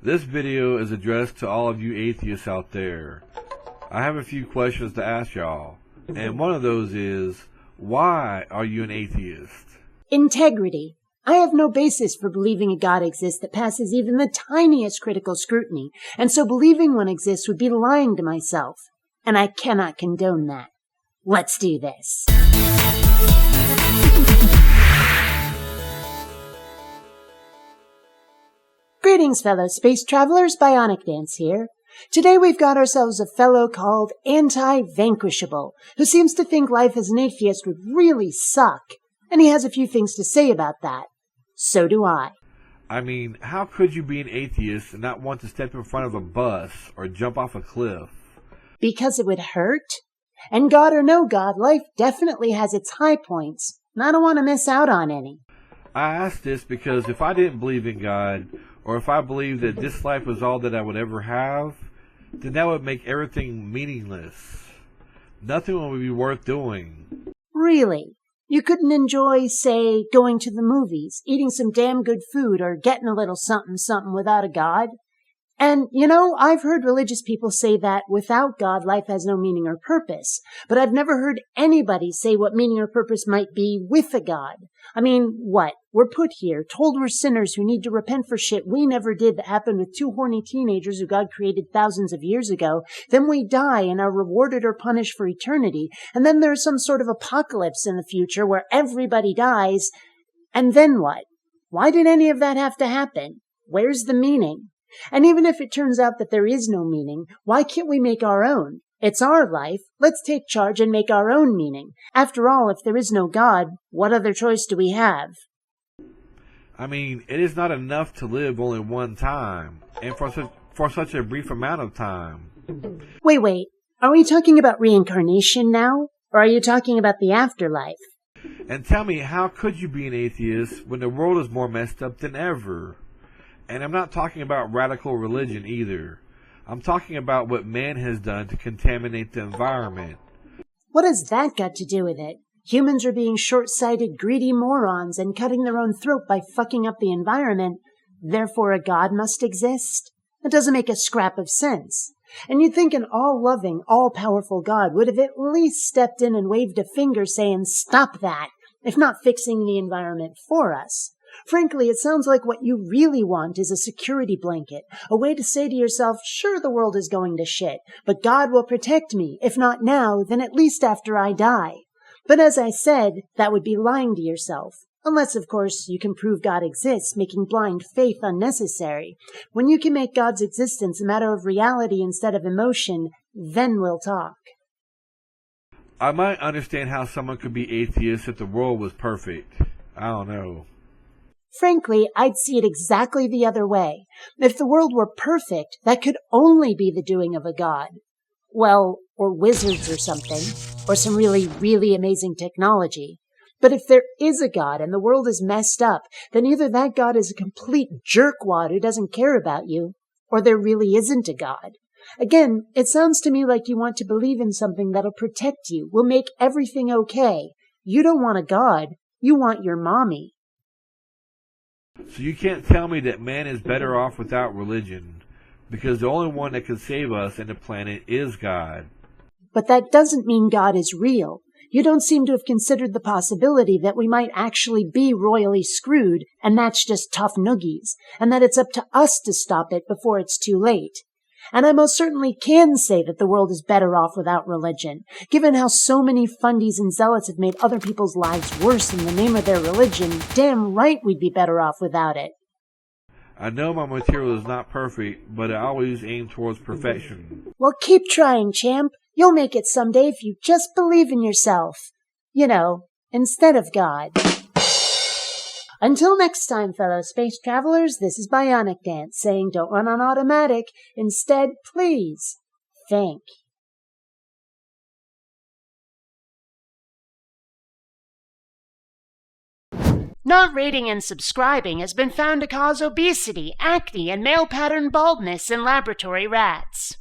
This video is addressed to all of you atheists out there. I have a few questions to ask y'all, and one of those is, why are you an atheist? Integrity. I have no basis for believing a God exists that passes even the tiniest critical scrutiny, and so believing one exists would be lying to myself, and I cannot condone that. Let's do this. Greetings, fellow space travelers. BionicDance here. Today we've got ourselves a fellow called Anti-Vanquishable, who seems to think life as an atheist would really suck, and he has a few things to say about that. So do I. I mean, how could you be an atheist and not want to step in front of a bus or jump off a cliff? Because it would hurt? And God or no God, life definitely has its high points, and I don't want to miss out on any. I ask this because if I didn't believe in God, or if I believed that this life was all that I would ever have, then that would make everything meaningless. Nothing would be worth doing. Really? You couldn't enjoy, say, going to the movies, eating some damn good food, or getting a little something without a God? And, you know, I've heard religious people say that without God, life has no meaning or purpose. But I've never heard anybody say what meaning or purpose might be with a God. I mean, what? We're put here, told we're sinners who need to repent for shit we never did that happened with two horny teenagers who God created thousands of years ago. Then we die and are rewarded or punished for eternity. And then there's some sort of apocalypse in the future where everybody dies. And then what? Why did any of that have to happen? Where's the meaning? And even if it turns out that there is no meaning, why can't we make our own? It's our life. Let's take charge and make our own meaning. After all, if there is no God, what other choice do we have? I mean, it is not enough to live only one time, and for such a brief amount of time. Wait. Are we talking about reincarnation now? Or are you talking about the afterlife? And tell me, how could you be an atheist when the world is more messed up than ever? And I'm not talking about radical religion either. I'm talking about what man has done to contaminate the environment. What has that got to do with it? Humans are being short-sighted, greedy morons and cutting their own throat by fucking up the environment. Therefore a God must exist? That doesn't make a scrap of sense. And you'd think an all-loving, all-powerful God would have at least stepped in and waved a finger saying, "Stop that," if not fixing the environment for us. Frankly, it sounds like what you really want is a security blanket, a way to say to yourself, sure, the world is going to shit, but God will protect me. If not now, then at least after I die. But as I said, that would be lying to yourself. Unless, of course, you can prove God exists, making blind faith unnecessary. When you can make God's existence a matter of reality instead of emotion, then we'll talk. I might understand how someone could be atheist if the world was perfect. I don't know. Frankly, I'd see it exactly the other way. If the world were perfect, that could only be the doing of a god. Well, or wizards or something, or some really, really amazing technology. But if there is a god and the world is messed up, then either that god is a complete jerkwad who doesn't care about you, or there really isn't a god. Again, it sounds to me like you want to believe in something that'll protect you, will make everything okay. You don't want a god, you want your mommy. So you can't tell me that man is better off without religion, because the only one that can save us and the planet is God. But that doesn't mean God is real. You don't seem to have considered the possibility that we might actually be royally screwed, and that's just tough noogies, and that it's up to us to stop it before it's too late. And I most certainly can say that the world is better off without religion, given how so many fundies and zealots have made other people's lives worse in the name of their religion. Damn right we'd be better off without it. I know my material is not perfect, but I always aim towards perfection. Well, keep trying, champ. You'll make it someday if you just believe in yourself. You know, instead of God. Until next time, fellow space travelers, this is BionicDance saying don't run on automatic. Instead, please think. Not rating and subscribing has been found to cause obesity, acne, and male pattern baldness in laboratory rats.